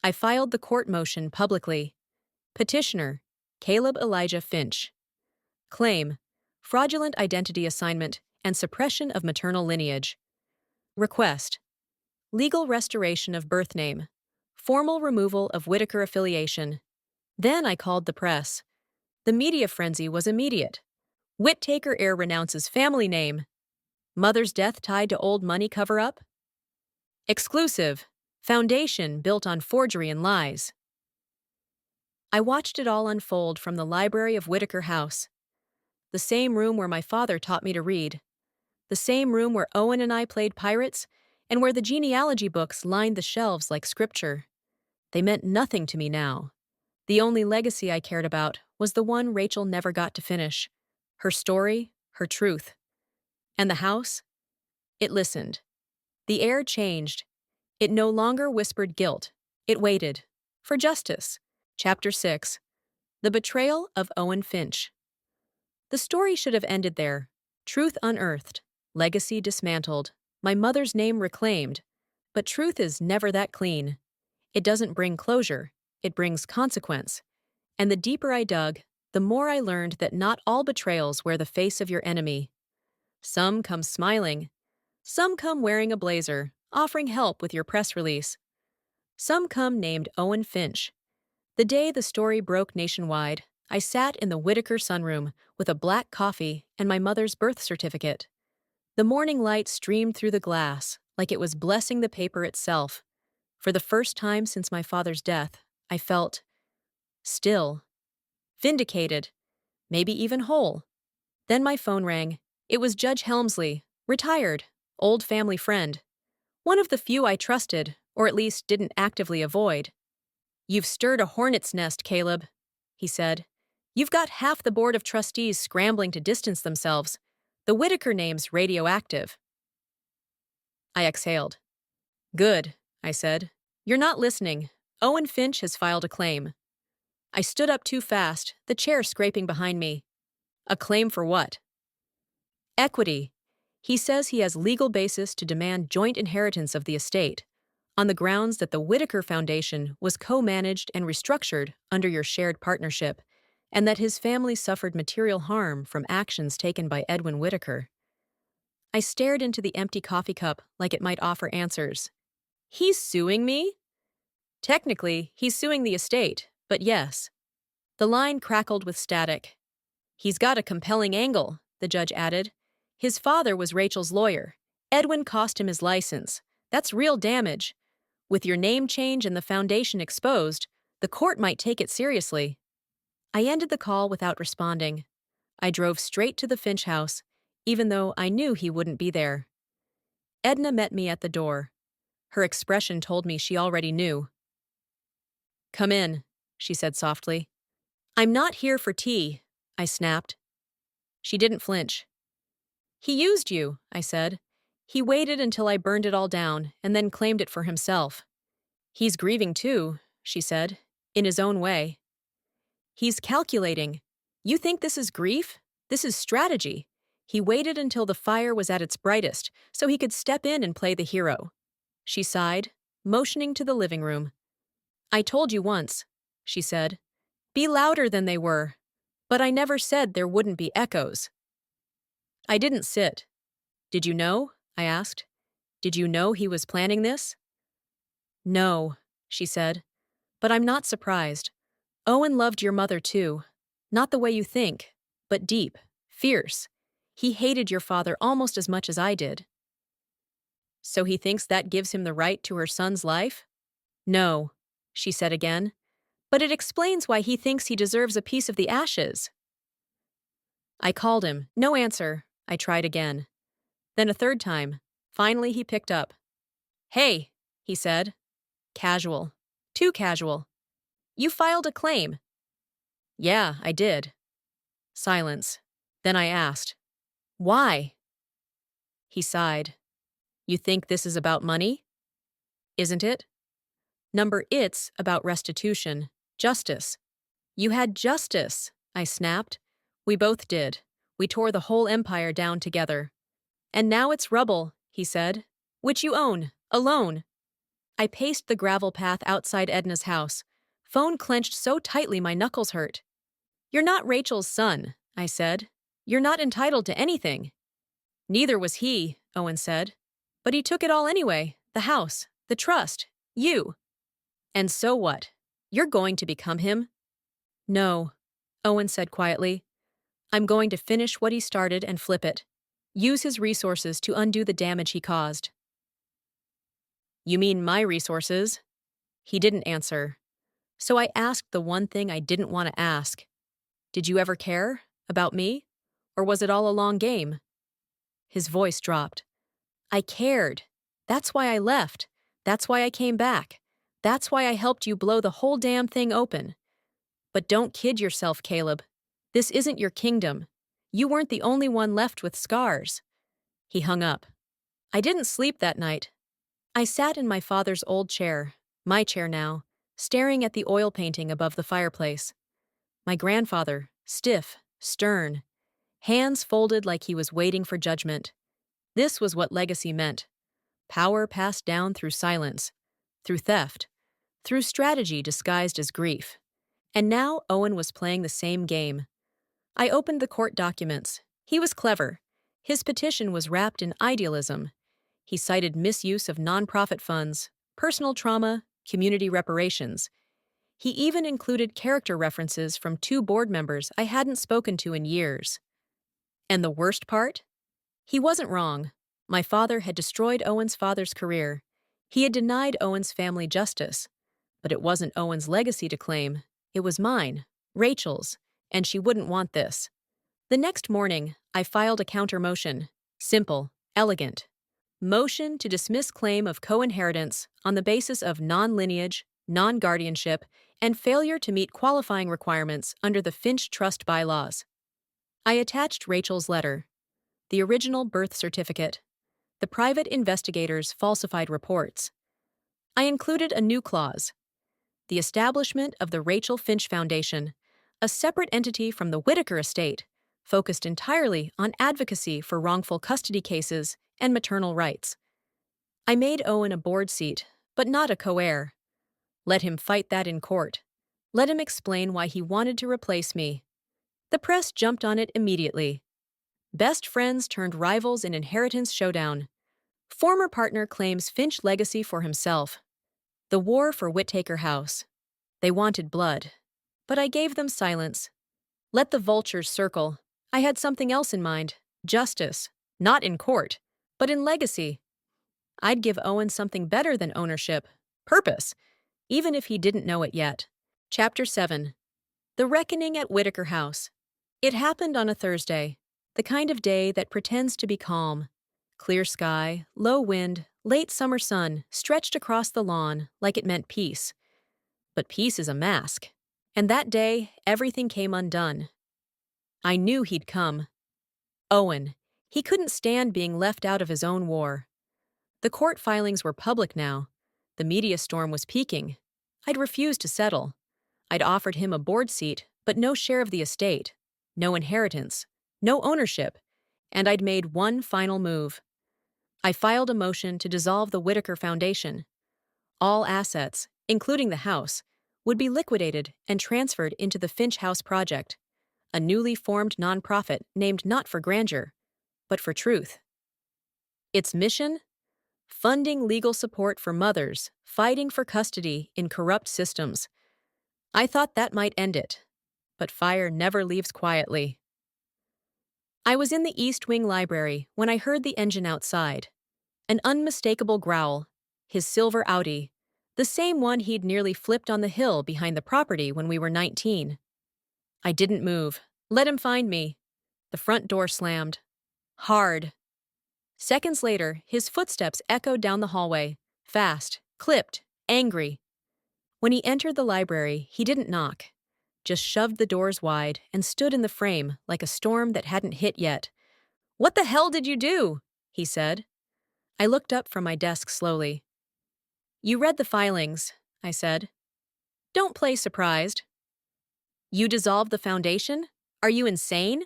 I filed the court motion publicly. Petitioner, Caleb Elijah Finch. Claim, fraudulent identity assignment and suppression of maternal lineage. Request, legal restoration of birth name. Formal removal of Whittaker affiliation. Then I called the press. The media frenzy was immediate. Whittaker heir renounces family name. Mother's death tied to old money cover-up? Exclusive. Foundation built on forgery and lies. I watched it all unfold from the library of Whittaker House. The same room where my father taught me to read. The same room where Owen and I played pirates, and where the genealogy books lined the shelves like scripture. They meant nothing to me now. The only legacy I cared about was the one Rachel never got to finish. Her story, her truth. And the house? It listened. The air changed. It no longer whispered guilt. It waited. For justice. Chapter 6. The Betrayal of Owen Finch. The story should have ended there. Truth unearthed, legacy dismantled, my mother's name reclaimed. But truth is never that clean. It doesn't bring closure, it brings consequence. And the deeper I dug, the more I learned that not all betrayals wear the face of your enemy. Some come smiling. Some come wearing a blazer, offering help with your press release. Some come named Owen Finch. The day the story broke nationwide, I sat in the Whittaker sunroom with a black coffee and my mother's birth certificate. The morning light streamed through the glass, like it was blessing the paper itself. For the first time since my father's death, I felt still, vindicated, maybe even whole. Then my phone rang. It was Judge Helmsley, retired, old family friend. One of the few I trusted, or at least didn't actively avoid. "You've stirred a hornet's nest, Caleb," he said. "You've got half the board of trustees scrambling to distance themselves. The Whittaker name's radioactive." I exhaled. "Good," I said. "You're not listening. Owen Finch has filed a claim." I stood up too fast, the chair scraping behind me. "A claim for what?" "Equity. He says he has legal basis to demand joint inheritance of the estate, on the grounds that the Whittaker Foundation was co-managed and restructured under your shared partnership, and that his family suffered material harm from actions taken by Edwin Whittaker." I stared into the empty coffee cup like it might offer answers. "He's suing me?" "Technically, he's suing the estate, but yes." The line crackled with static. "He's got a compelling angle," the judge added. "His father was Rachel's lawyer. Edwin cost him his license. That's real damage. With your name change and the foundation exposed, the court might take it seriously." I ended the call without responding. I drove straight to the Finch House, even though I knew he wouldn't be there. Edna met me at the door. Her expression told me she already knew. "Come in," she said softly. "I'm not here for tea," I snapped. She didn't flinch. "He used you," I said. "He waited until I burned it all down and then claimed it for himself." "He's grieving too," she said, "in his own way." "He's calculating. You think this is grief? This is strategy. He waited until the fire was at its brightest so he could step in and play the hero." She sighed, motioning to the living room. "I told you once," she said. "Be louder than they were. But I never said there wouldn't be echoes." I didn't sit. "Did you know?" I asked. "Did you know he was planning this?" "No," she said. "But I'm not surprised. Owen loved your mother too. Not the way you think, but deep, fierce. He hated your father almost as much as I did." "So he thinks that gives him the right to her son's life?" "No," she said again. "But it explains why he thinks he deserves a piece of the ashes." I called him. No answer. I tried again. Then a third time. Finally he picked up. "Hey," he said. Casual. Too casual. "You filed a claim." "Yeah, I did." Silence. Then I asked, "Why?" He sighed. "You think this is about money?" "Isn't it?" It's about restitution. Justice." "You had justice," I snapped. "We both did. We tore the whole empire down together." "And now it's rubble," he said. "Which you own, alone." I paced the gravel path outside Edna's house, phone clenched so tightly my knuckles hurt. "You're not Rachel's son," I said. "You're not entitled to anything." "Neither was he," Owen said. "But he took it all anyway, the house, the trust, you." "And so what? You're going to become him?" "No," Owen said quietly. "I'm going to finish what he started and flip it. Use his resources to undo the damage he caused." "You mean my resources?" He didn't answer. So I asked the one thing I didn't want to ask. "Did you ever care? About me? Or was it all a long game?" His voice dropped. "I cared. That's why I left. That's why I came back. That's why I helped you blow the whole damn thing open. But don't kid yourself, Caleb. This isn't your kingdom. You weren't the only one left with scars." He hung up. I didn't sleep that night. I sat in my father's old chair, my chair now, staring at the oil painting above the fireplace. My grandfather, stiff, stern. hands folded like he was waiting for judgment. This was what legacy meant: power passed down through silence, through theft, through strategy disguised as grief. And now Owen was playing the same game. I opened the court documents. He was clever. His petition was wrapped in idealism. He cited misuse of nonprofit funds, personal trauma, community reparations. He even included character references from two board members I hadn't spoken to in years. And the worst part? He wasn't wrong. My father had destroyed Owen's father's career. He had denied Owen's family justice. But it wasn't Owen's legacy to claim. It was mine, Rachel's, and she wouldn't want this. The next morning, I filed a counter motion. Simple, elegant. Motion to dismiss claim of co-inheritance on the basis of non-lineage, non-guardianship, and failure to meet qualifying requirements under the Finch Trust bylaws. I attached Rachel's letter, the original birth certificate, the private investigator's falsified reports. I included a new clause: the establishment of the Rachel Finch Foundation, a separate entity from the Whittaker estate, focused entirely on advocacy for wrongful custody cases and maternal rights. I made Owen a board seat, but not a co-heir. Let him fight that in court. Let him explain why he wanted to replace me. The press jumped on it immediately. Best friends turned rivals in inheritance showdown. Former partner claims Finch legacy for himself. The war for Whittaker House. They wanted blood. But I gave them silence. Let the vultures circle. I had something else in mind: justice. Not in court, but in legacy. I'd give Owen something better than ownership: purpose, even if he didn't know it yet. Chapter 7. The Reckoning at Whittaker House. It happened on a Thursday, the kind of day that pretends to be calm. Clear sky, low wind, late summer sun stretched across the lawn like it meant peace. But peace is a mask. And that day, everything came undone. I knew he'd come. Owen. He couldn't stand being left out of his own war. The court filings were public now. The media storm was peaking. I'd refused to settle. I'd offered him a board seat, but no share of the estate, no inheritance, no ownership, and I'd made one final move. I filed a motion to dissolve the Whittaker Foundation. All assets, including the house, would be liquidated and transferred into the Finch House project, a newly formed nonprofit named not for grandeur, but for truth. Its mission? Funding legal support for mothers fighting for custody in corrupt systems. I thought that might end it, but fire never leaves quietly. I was in the East Wing library when I heard the engine outside. An unmistakable growl, his silver Audi, the same one he'd nearly flipped on the hill behind the property when we were 19. I didn't move. Let him find me. The front door slammed. Hard. Seconds later, his footsteps echoed down the hallway, fast, clipped, angry. When he entered the library, he didn't knock, just shoved the doors wide and stood in the frame like a storm that hadn't hit yet. "What the hell did you do?" he said. I looked up from my desk slowly. "You read the filings," I said. "Don't play surprised." "You dissolved the foundation? Are you insane?"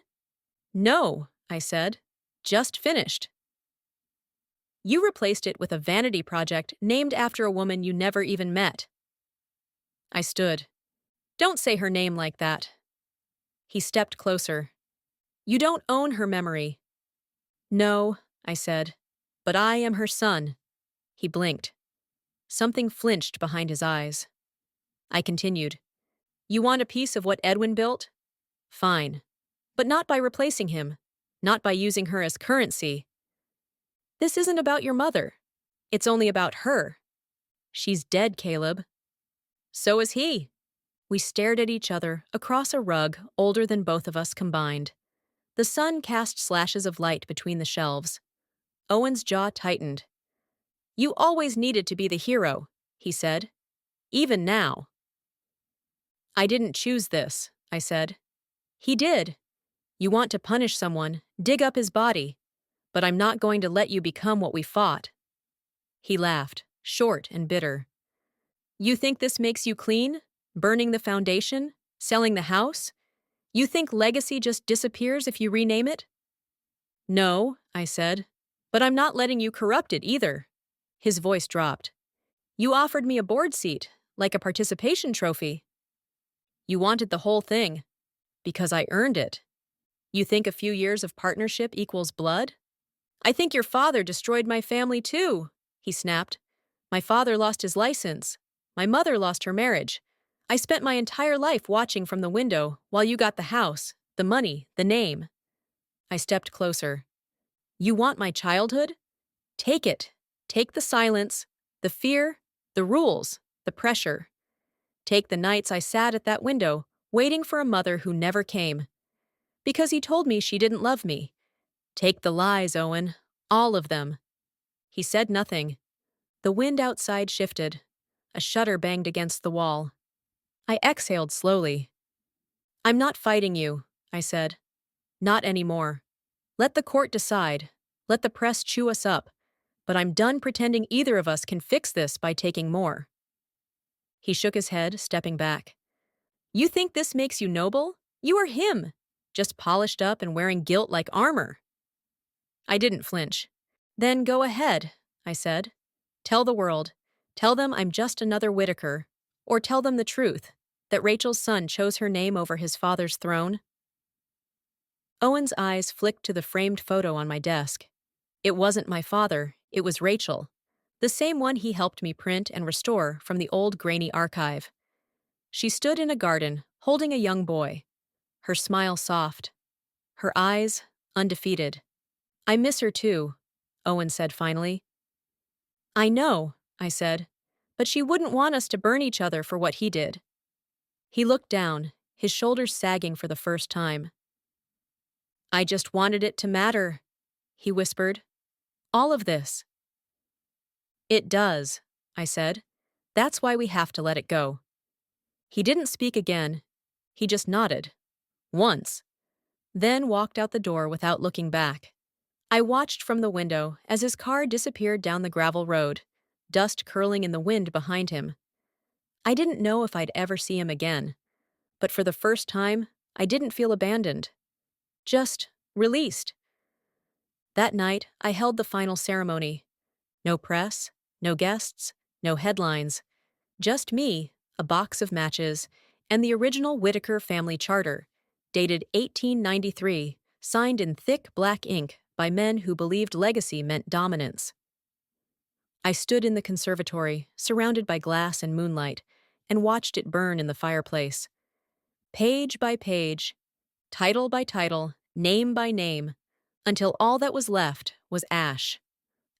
"No," I said. "Just finished." "You replaced it with a vanity project named after a woman you never even met." I stood. "Don't say her name like that." He stepped closer. "You don't own her memory." "No," I said, "but I am her son." He blinked. Something flinched behind his eyes. I continued. "You want a piece of what Edwin built? Fine. But not by replacing him. Not by using her as currency. This isn't about your mother. It's only about her. She's dead, Caleb." "So is he." We stared at each other across a rug older than both of us combined. The sun cast slashes of light between the shelves. Owen's jaw tightened. "You always needed to be the hero," he said. "Even now." "I didn't choose this," I said. "He did. You want to punish someone, dig up his body. But I'm not going to let you become what we fought." He laughed, short and bitter. "You think this makes you clean? Burning the foundation? Selling the house? You think legacy just disappears if you rename it? No, I said. But I'm not letting you corrupt it either. His voice dropped. You offered me a board seat, like a participation trophy. You wanted the whole thing, because I earned it. You think a few years of partnership equals blood? I think your father destroyed my family too, he snapped. My father lost his license. My mother lost her marriage. I spent my entire life watching from the window while you got the house, the money, the name. I stepped closer. You want my childhood? Take it. Take the silence, the fear, the rules, the pressure. Take the nights I sat at that window, waiting for a mother who never came. Because he told me she didn't love me. Take the lies, Owen. All of them. He said nothing. The wind outside shifted. A shutter banged against the wall. I exhaled slowly. I'm not fighting you, I said. Not anymore. Let the court decide. Let the press chew us up. But I'm done pretending either of us can fix this by taking more. He shook his head, stepping back. You think this makes you noble? You are him, just polished up and wearing guilt like armor. I didn't flinch. Then go ahead, I said. Tell the world. Tell them I'm just another Whittaker. Or tell them the truth, that Rachel's son chose her name over his father's throne. Owen's eyes flicked to the framed photo on my desk. It wasn't my father, it was Rachel. The same one he helped me print and restore from the old grainy archive. She stood in a garden, holding a young boy. Her smile soft. Her eyes undefeated. I miss her too, Owen said finally. I know, I said, but she wouldn't want us to burn each other for what he did. He looked down, his shoulders sagging for the first time. I just wanted it to matter, he whispered. All of this. It does, I said. That's why we have to let it go. He didn't speak again. He just nodded. Once. Then walked out the door without looking back. I watched from the window as his car disappeared down the gravel road, dust curling in the wind behind him. I didn't know if I'd ever see him again, but for the first time, I didn't feel abandoned. Just released. That night, I held the final ceremony. No press, no guests, no headlines. Just me, a box of matches, and the original Whittaker family charter, dated 1893, signed in thick black ink by men who believed legacy meant dominance. I stood in the conservatory, surrounded by glass and moonlight, and watched it burn in the fireplace. Page by page, title by title, name by name, until all that was left was ash.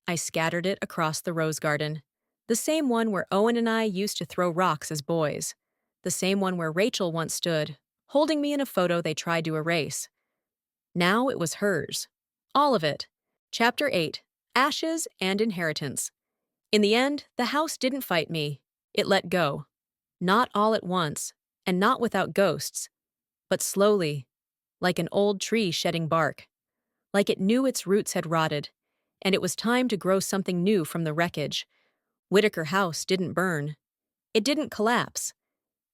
I scattered it across the rose garden, the same one where Owen and I used to throw rocks as boys, the same one where Rachel once stood, holding me in a photo they tried to erase. Now it was hers. All of it. Chapter 8, Ashes and Inheritance. In the end, the house didn't fight me. It let go. Not all at once, and not without ghosts, but slowly, like an old tree shedding bark. Like it knew its roots had rotted, and it was time to grow something new from the wreckage. Whittaker House didn't burn. It didn't collapse.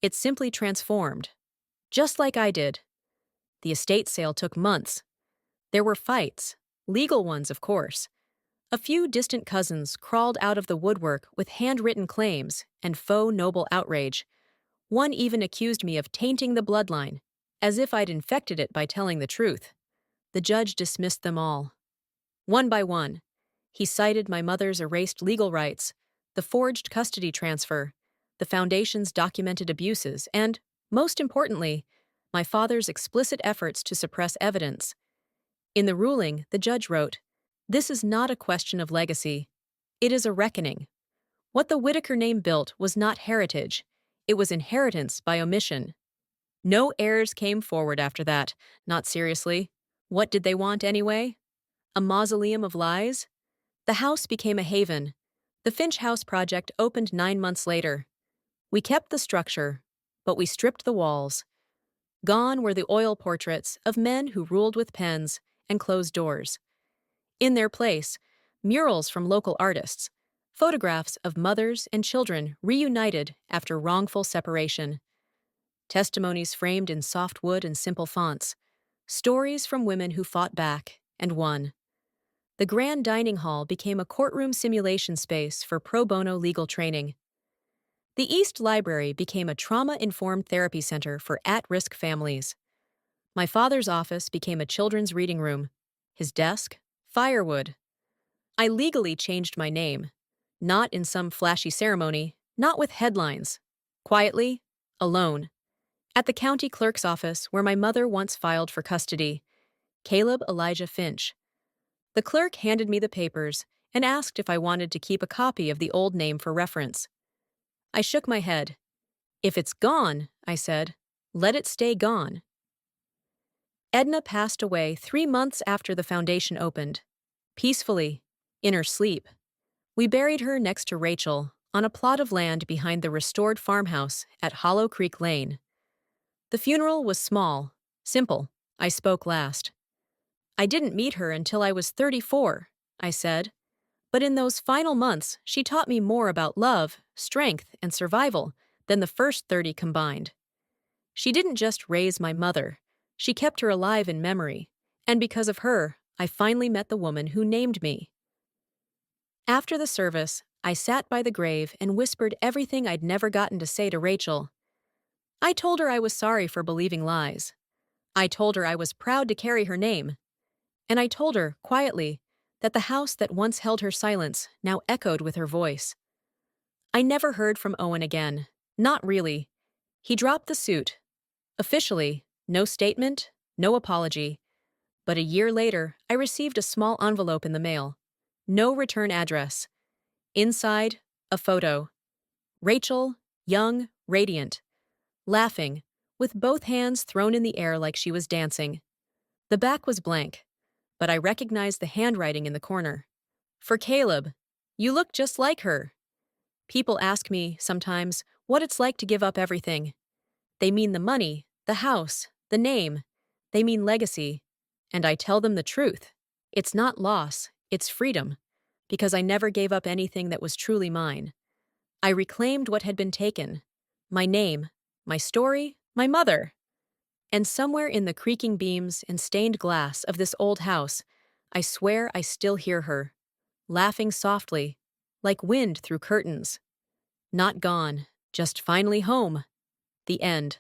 It simply transformed. Just like I did. The estate sale took months. There were fights, legal ones, of course. A few distant cousins crawled out of the woodwork with handwritten claims and faux noble outrage. One even accused me of tainting the bloodline, as if I'd infected it by telling the truth. The judge dismissed them all. One by one, he cited my mother's erased legal rights, the forged custody transfer, the foundation's documented abuses, and, most importantly, my father's explicit efforts to suppress evidence. In the ruling, the judge wrote, "This is not a question of legacy. It is a reckoning. What the Whittaker name built was not heritage. It was inheritance by omission." No heirs came forward after that, not seriously. What did they want anyway? A mausoleum of lies? The house became a haven. The Finch House project opened 9 months later. We kept the structure, but we stripped the walls. Gone were the oil portraits of men who ruled with pens and closed doors. In their place, murals from local artists, photographs of mothers and children reunited after wrongful separation. testimonies framed in soft wood and simple fonts, stories from women who fought back and won. The grand dining hall became a courtroom simulation space for pro bono legal training. The East Library became a trauma-informed therapy center for at-risk families. My father's office became a children's reading room. His desk, firewood. I legally changed my name. Not in some flashy ceremony, not with headlines. Quietly, alone. At the county clerk's office where my mother once filed for custody. Caleb Elijah Finch. The clerk handed me the papers and asked if I wanted to keep a copy of the old name for reference. I shook my head. If it's gone, I said, let it stay gone. Edna passed away 3 months after the foundation opened. Peacefully, in her sleep. We buried her next to Rachel on a plot of land behind the restored farmhouse at Hollow Creek Lane. The funeral was small, simple. I spoke last. I didn't meet her until I was 34, I said. But in those final months, she taught me more about love, strength, and survival than the first 30 combined. She didn't just raise my mother. She kept her alive in memory. And because of her, I finally met the woman who named me. After the service, I sat by the grave and whispered everything I'd never gotten to say to Rachel. I told her I was sorry for believing lies. I told her I was proud to carry her name. And I told her, quietly, that the house that once held her silence now echoed with her voice. I never heard from Owen again. Not really. He dropped the suit. Officially, no statement, no apology. But a year later, I received a small envelope in the mail. No return address. Inside, a photo. Rachel, young, radiant, laughing, with both hands thrown in the air like she was dancing. The back was blank, but I recognized the handwriting in the corner. For Caleb, you look just like her. People ask me, sometimes, what it's like to give up everything. They mean the money, the house, the name. They mean legacy. And I tell them the truth. It's not loss, it's freedom. Because I never gave up anything that was truly mine. I reclaimed what had been taken. My name, my story, my mother. And somewhere in the creaking beams and stained glass of this old house, I swear I still hear her, laughing softly, like wind through curtains. Not gone, just finally home. The end.